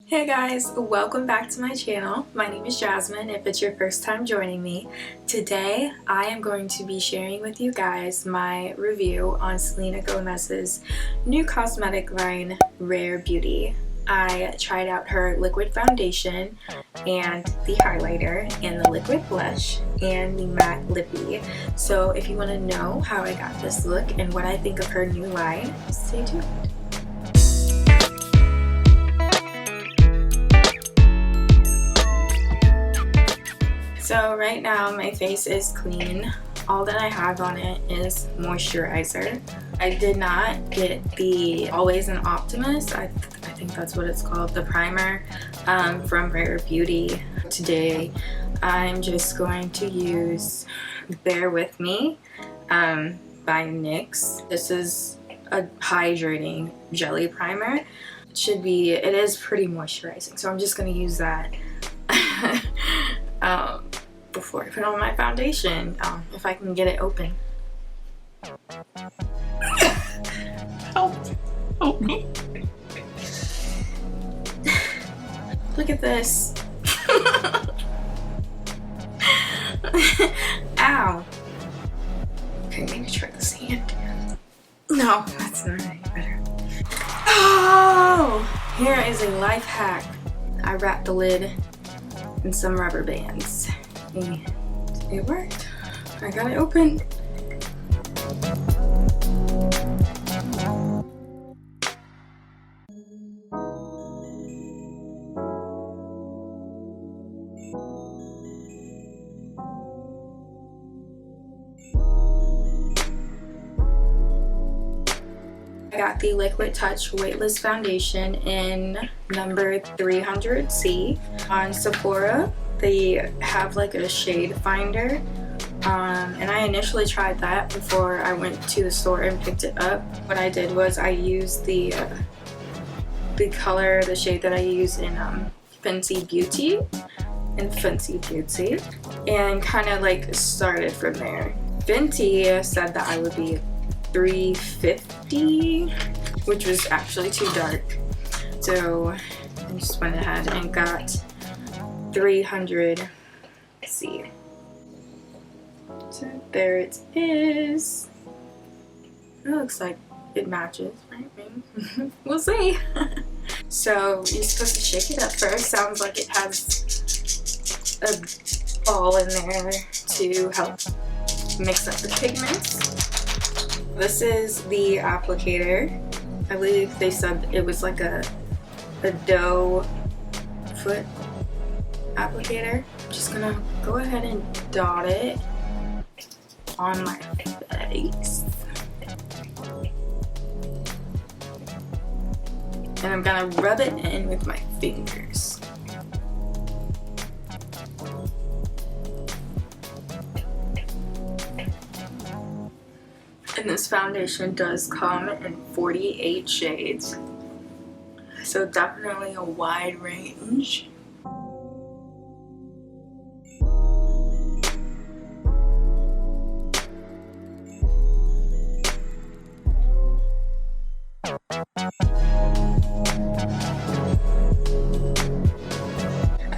Hey guys, welcome back to my channel. My name is Jasmine if it's your first time joining me. Today I am going to be sharing with you guys my review on Selena Gomez's new cosmetic line, Rare Beauty. I tried out her liquid foundation and the highlighter and the liquid blush and the matte lippy. So if you want to know how I got this look and what I think of her new line, stay tuned. So right now my face is clean. All that I have on it is moisturizer. I did not get the Always an Optimist, I think that's what it's called, the primer from Rare Beauty. Today I'm just going to use Bear With Me by NYX. This is a hydrating jelly primer. It is pretty moisturizing, so I'm just going to use that before I put on my foundation, if I can get it open. Help me. Look at this. Ow. Okay, maybe try this hand. No, that's not any better. Oh! Here is a life hack. I wrapped the lid in some rubber bands. And it worked. I got it open. I got the Liquid Touch Weightless Foundation in number 300C. On Sephora, they have like a shade finder, and I initially tried that before I went to the store and picked it up. What I did was I used the shade that I use in Fenty Beauty, and kind of like started from there. Fenty said that I would be 350, which was actually too dark, so I just went ahead and got 300C. So there it is. It looks like it matches, right? Maybe. We'll see. So you're supposed to shake it up first. Sounds like it has a ball in there to help mix up the pigments. This is the applicator. I believe they said it was like a doe foot applicator. I'm just gonna go ahead and dot it on my face. And I'm gonna rub it in with my fingers. And this foundation does come in 48 shades, so definitely a wide range.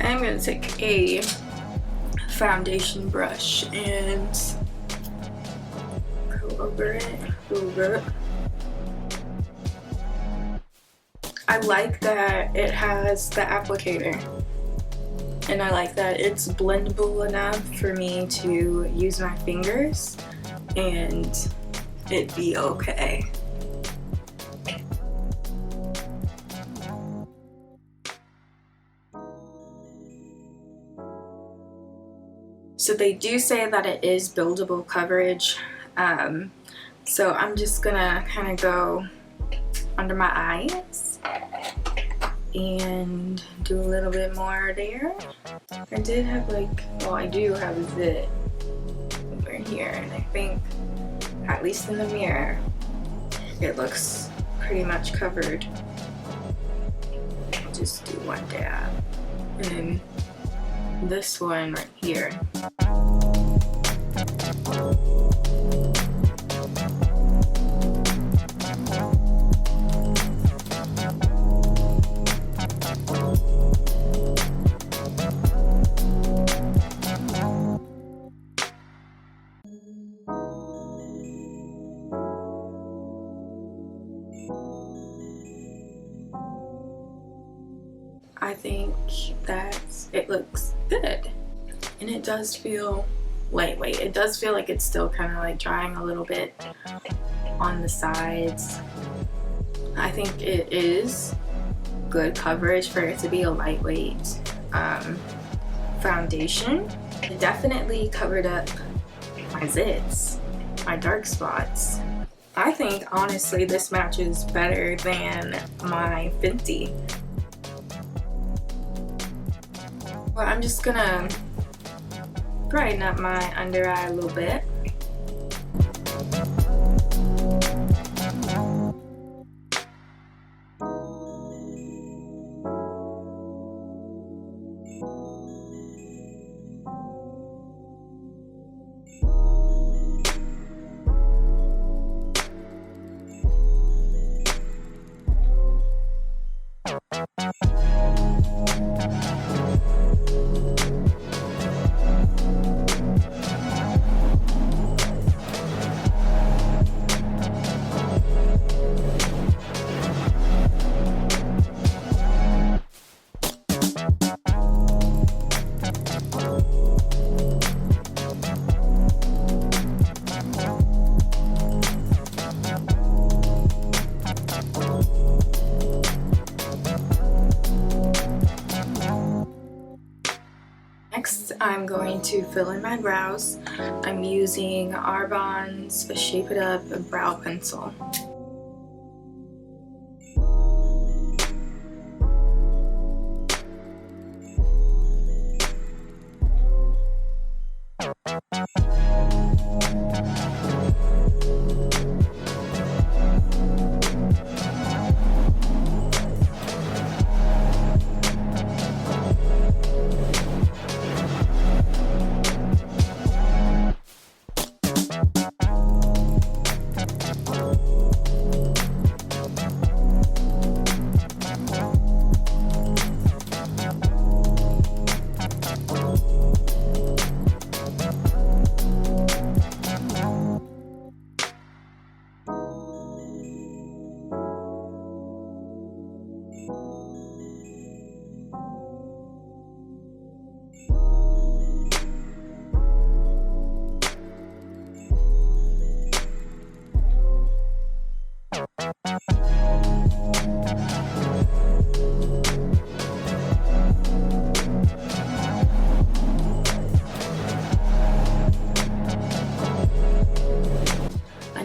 I'm going to take a foundation brush and over it a little bit. I like that it has the applicator, and I like that it's blendable enough for me to use my fingers and it'd be okay. So they do say that it is buildable coverage. So I'm just gonna kind of go under my eyes and do a little bit more there. I did have I do have a zit over here, and I think, at least in the mirror, it looks pretty much covered. I'll just do one dab, and then this one right here. I think that it looks good. And it does feel lightweight. It does feel like it's still kind of like drying a little bit on the sides. I think it is good coverage for it to be a lightweight foundation. It definitely covered up my zits, my dark spots. I think honestly this matches better than my Fenty. Well, I'm just gonna brighten up my under eye a little bit. Next, I'm going to fill in my brows. I'm using Arbonne's Shape It Up Brow Pencil.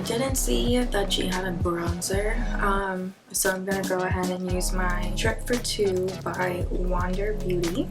Didn't see that she had a bronzer, so I'm gonna go ahead and use my Trip for Two by Wander Beauty.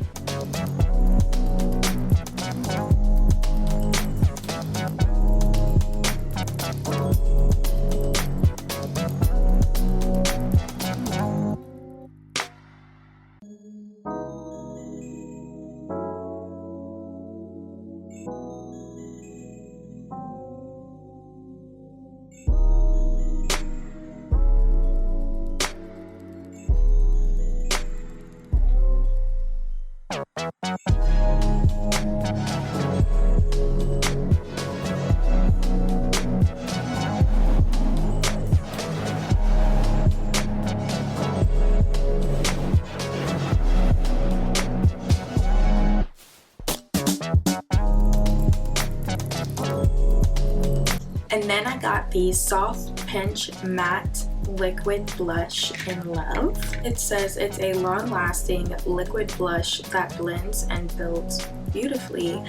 And then I got the Soft Pinch Matte Liquid Blush in Love. It says it's a long-lasting liquid blush that blends and builds beautifully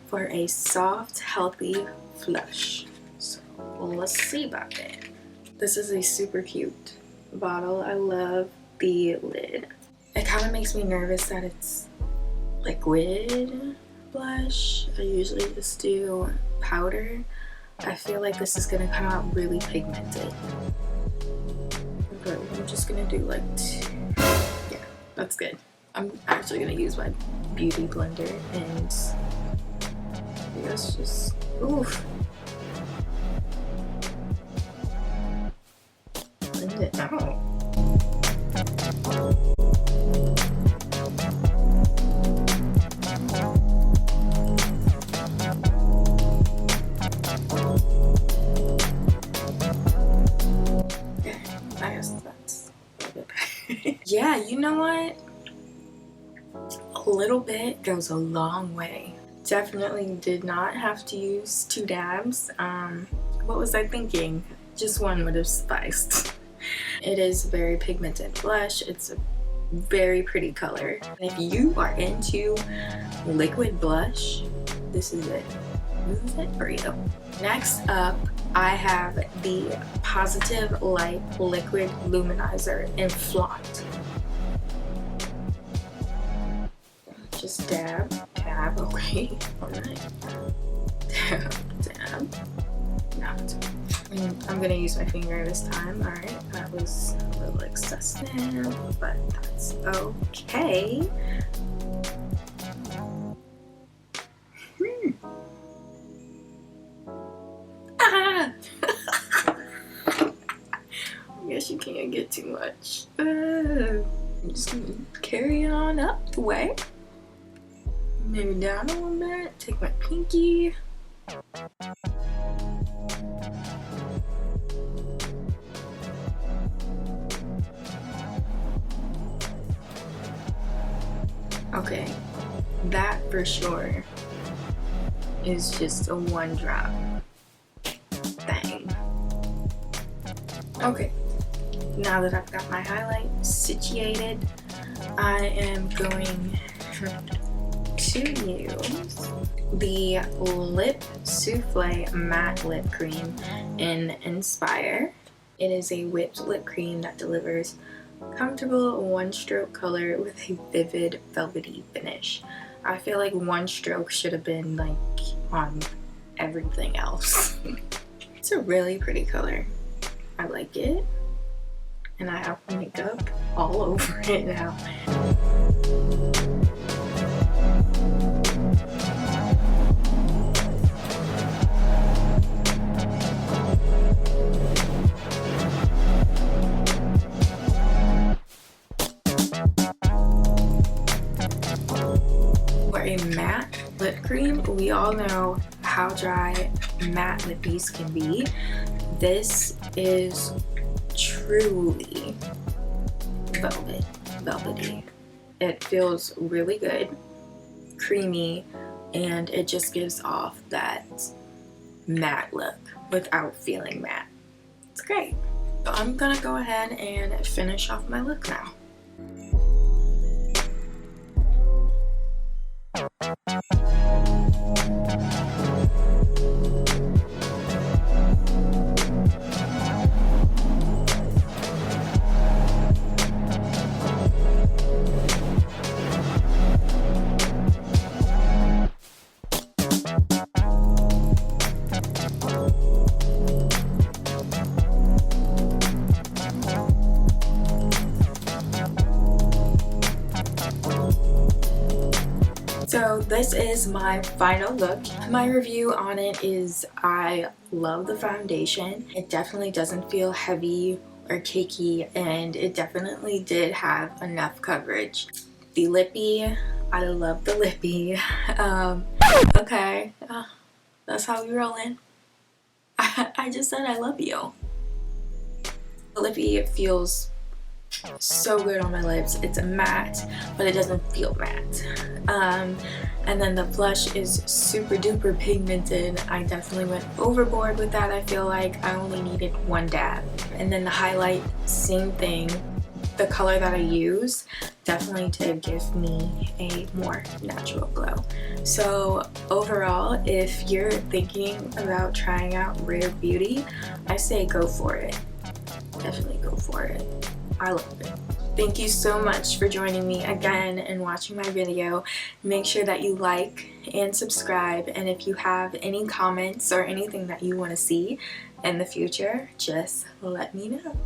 for a soft, healthy flush. So let's see about it. This is a super cute bottle. I love the lid. It kind of makes me nervous that it's liquid blush. I usually just do powder. I feel like this is gonna come out really pigmented. But I'm just gonna do like yeah, that's good. I'm actually gonna use my beauty blender and let's just oof. Blend it out. Yeah, you know what? A little bit goes a long way. Definitely did not have to use 2 dabs. What was I thinking? Just one would have sufficed. It is a very pigmented blush. It's a very pretty color. If you are into liquid blush, this is it. This is it for you. Next up, I have the Positive Light Liquid Luminizer in Flaunt. Just dab, okay, alright. Dab. No, I'm gonna use my finger this time. Alright, that was a little excessive, but that's okay. Ah! I guess you can't get too much. I'm just gonna carry it on up the way. Maybe down a little bit. Take my pinky. Okay, that for sure is just a 1 drop thing. Okay, now that I've got my highlight situated, I am going to use the Lip Souffle Matte Lip Cream in Inspire. It is a whipped lip cream that delivers comfortable 1-stroke color with a vivid velvety finish. I feel like 1 stroke should have been like on everything else. It's a really pretty color. I like it, and I have makeup all over it now. For a matte lip cream, we all know how dry matte lippies can be. This is truly velvety. It feels really good, creamy, and it just gives off that matte look without feeling matte. It's great. So I'm gonna go ahead and finish off my look now. So this is my final look. My review on it is I love the foundation. It definitely doesn't feel heavy or cakey, and it definitely did have enough coverage. The lippy, I love the lippy. Okay, that's how we rolling. I just said I love you. The lippy feels so good on my lips. It's a matte, but it doesn't feel matte. And then the blush is super duper pigmented. I definitely went overboard with that. I feel like I only needed 1 dab. And then the highlight, same thing. The color that I use definitely did give me a more natural glow. So overall, if you're thinking about trying out Rare Beauty, I say go for it. Definitely go for it. I love it. Thank you so much for joining me again and watching my video. Make sure that you like and subscribe, and if you have any comments or anything that you want to see in the future, just let me know.